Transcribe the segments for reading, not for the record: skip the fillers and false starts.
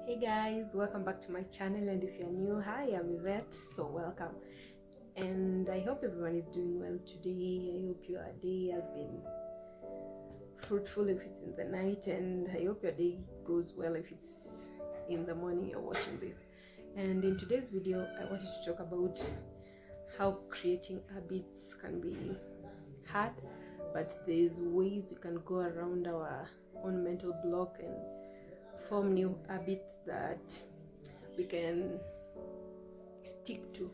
Hey guys, welcome back to my channel, and if you're new, hi, I'm Yvette, so welcome. And I hope everyone is doing well today. I hope your day has been fruitful if it's in the night, and I hope your day goes well if it's in the morning you're watching this. And in today's video, I wanted to talk about how creating habits can be hard, but there's ways we can go around our own mental block and form new habits that we can stick to.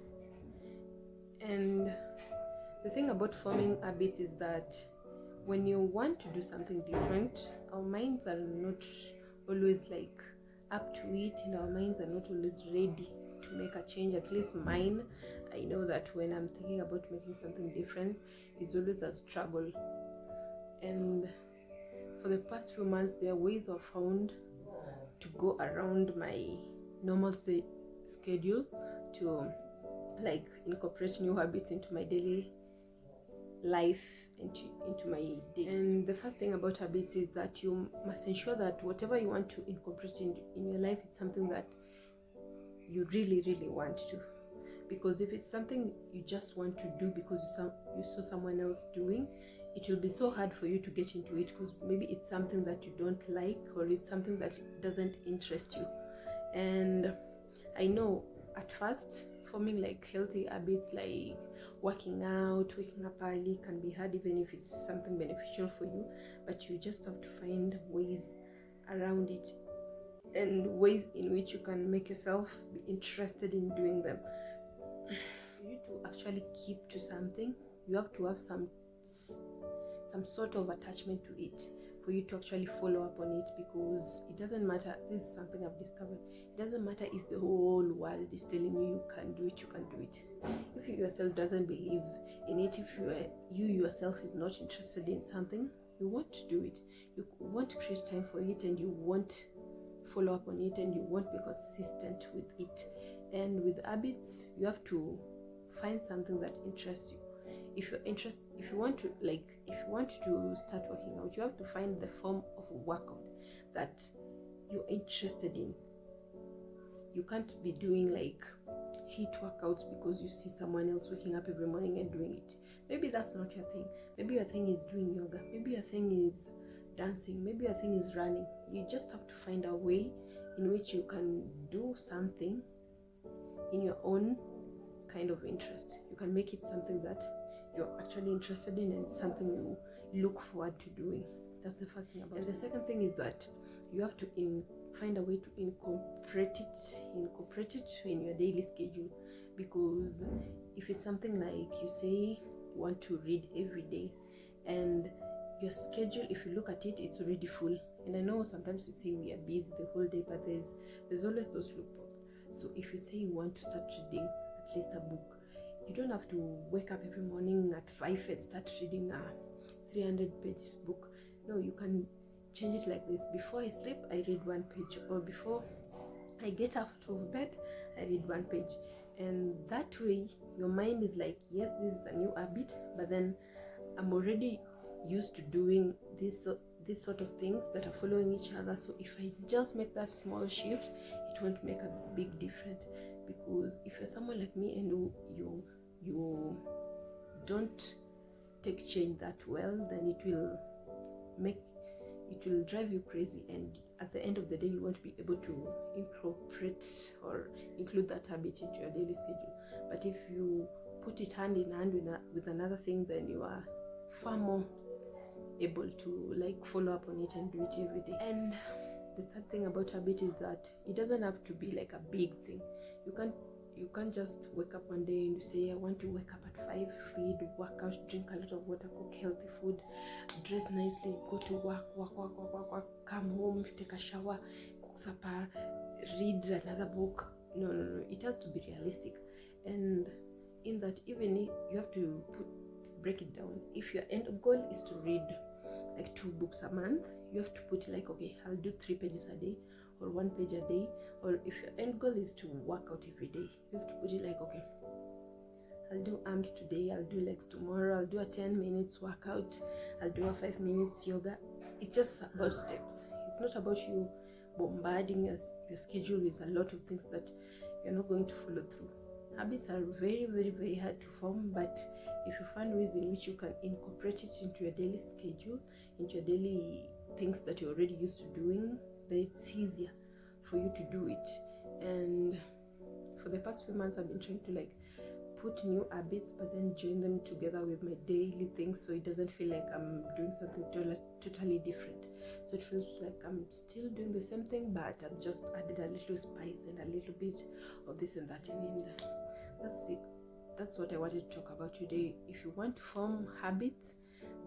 And the thing about forming habits is that when you want to do something different, our minds are not always like up to it, and our minds are not always ready to make a change. At least mine, I know that when I'm thinking about making something different, it's always a struggle. And for the past few months, there are ways I've found to go around my normal schedule to like incorporate new habits into my daily life, into my day. And the first thing about habits is that you must ensure that whatever you want to incorporate in your life, it's something that you really want to. Because if it's something you just want to do because you saw someone else doing, it will be so hard for you to get into it, because maybe it's something that you don't like, or it's something that doesn't interest you. And I know at first forming like healthy habits like working out, waking up early can be hard, even if it's something beneficial for you, but you just have to find ways around it and ways in which you can make yourself be interested in doing them. For you to actually keep to something, you have to have some sort of attachment to it for you to actually follow up on it. Because it doesn't matter, this is something I've discovered, it doesn't matter if the whole world is telling you can do it, you can do it. If you yourself doesn't believe in it, if you yourself is not interested in something, you won't do it, you won't create time for it, and you won't follow up on it, and you won't be consistent with it. And with habits, you have to find something that interests you. If you want to start working out, you have to find the form of a workout that you're interested in. You can't be doing like HIIT workouts because you see someone else waking up every morning and doing it. Maybe that's not your thing. Maybe your thing is doing yoga. Maybe your thing is dancing. Maybe your thing is running. You just have to find a way in which you can do something in your own kind of interest. You can make it something that you're actually interested in and something you look forward to doing. That's the first thing about it. And the second thing is that you have to find a way to incorporate it in your daily schedule. Because if it's something like, you say you want to read every day, and your schedule, if you look at it, it's already full. And I know sometimes you say we are busy the whole day, but there's always those loopholes. So if you say you want to start reading at least a book, you don't have to wake up every morning at 5 and start reading a 300 pages book. No, you can change it like this: before I sleep, I read 1 page, or before I get out of bed, I read 1 page. And that way your mind is like, yes, this is a new habit, but then I'm already used to doing this sort of things that are following each other. So if I just make that small shift, it won't make a big difference. Because if you're someone like me and you don't take change that well, then it will drive you crazy, and at the end of the day you won't be able to incorporate or include that habit into your daily schedule. But if you put it hand in hand with another thing, then you are far more able to like follow up on it and do it every day. And the third thing about habit is that it doesn't have to be like a big thing. You can't just wake up one day and you say, I want to wake up at 5, read, work out, drink a lot of water, cook healthy food, dress nicely, go to work, come home, take a shower, cook supper, read another book. No, it has to be realistic. And in that, even if you have to break it down. If your end goal is to read like 2 books a month, you have to put like, okay, I'll do 3 pages a day, or 1 page a day. Or if your end goal is to work out every day, you have to put it like, okay, I'll do arms today, I'll do legs tomorrow, I'll do a 10 minutes workout, I'll do a 5 minutes yoga. It's just about steps. It's not about you bombarding your schedule with a lot of things that you're not going to follow through. Habits are very, very, very hard to form, but if you find ways in which you can incorporate it into your daily schedule, into your daily things that you're already used to doing, then it's easier for you to do it. And for the past few months, I've been trying to put new habits, but then join them together with my daily things, so it doesn't feel like I'm doing something totally different. So it feels like I'm still doing the same thing, but I've just added a little spice and a little bit of this and that in it. That's it. That's what I wanted to talk about today. If you want to form habits,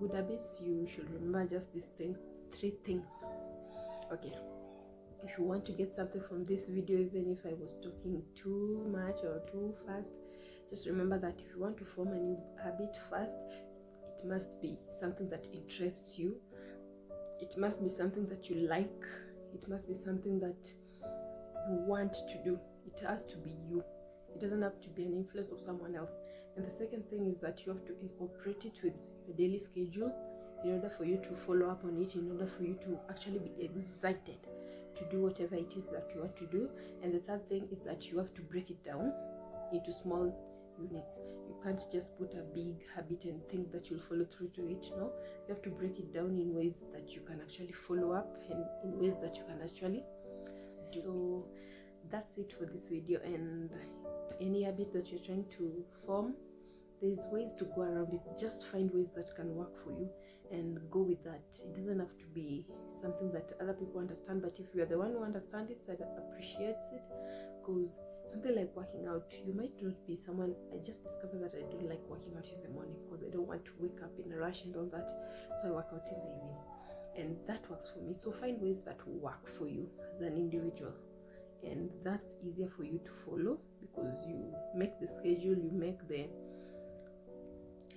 good habits, you should remember just these things, 3 things. Okay. If you want to get something from this video, even if I was talking too much or too fast, just remember that if you want to form a new habit, first, it must be something that interests you. It must be something that you like. It must be something that you want to do. It has to be you. It doesn't have to be an influence of someone else. And the second thing is that you have to incorporate it with your daily schedule in order for you to follow up on it, in order for you to actually be excited to do whatever it is that you want to do. And the third thing is that you have to break it down into small units. You can't just put a big habit and think that you'll follow through to it. No, you have to break it down in ways that you can actually follow up and in ways that you can actually do. So that's it for this video. And any habit that you're trying to form, there's ways to go around it. Just find ways that can work for you and go with that. It doesn't have to be something that other people understand, but if you're the one who understands it and appreciates it, because something like working out, you might not be someone. I just discovered that I don't like working out in the morning because I don't want to wake up in a rush and all that, so I work out in the evening, and that works for me. So find ways that work for you as an individual, and that's easier for you to follow because you make the schedule,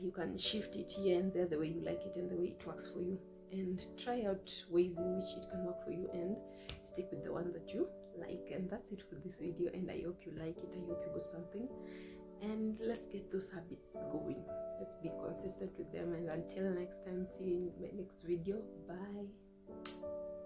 you can shift it here and there the way you like it and the way it works for you, and try out ways in which it can work for you and stick with the one that you like. And that's it for this video, and I hope you like it. I hope you got something, and let's get those habits going. Let's be consistent with them, and until next time, see you in my next video. Bye.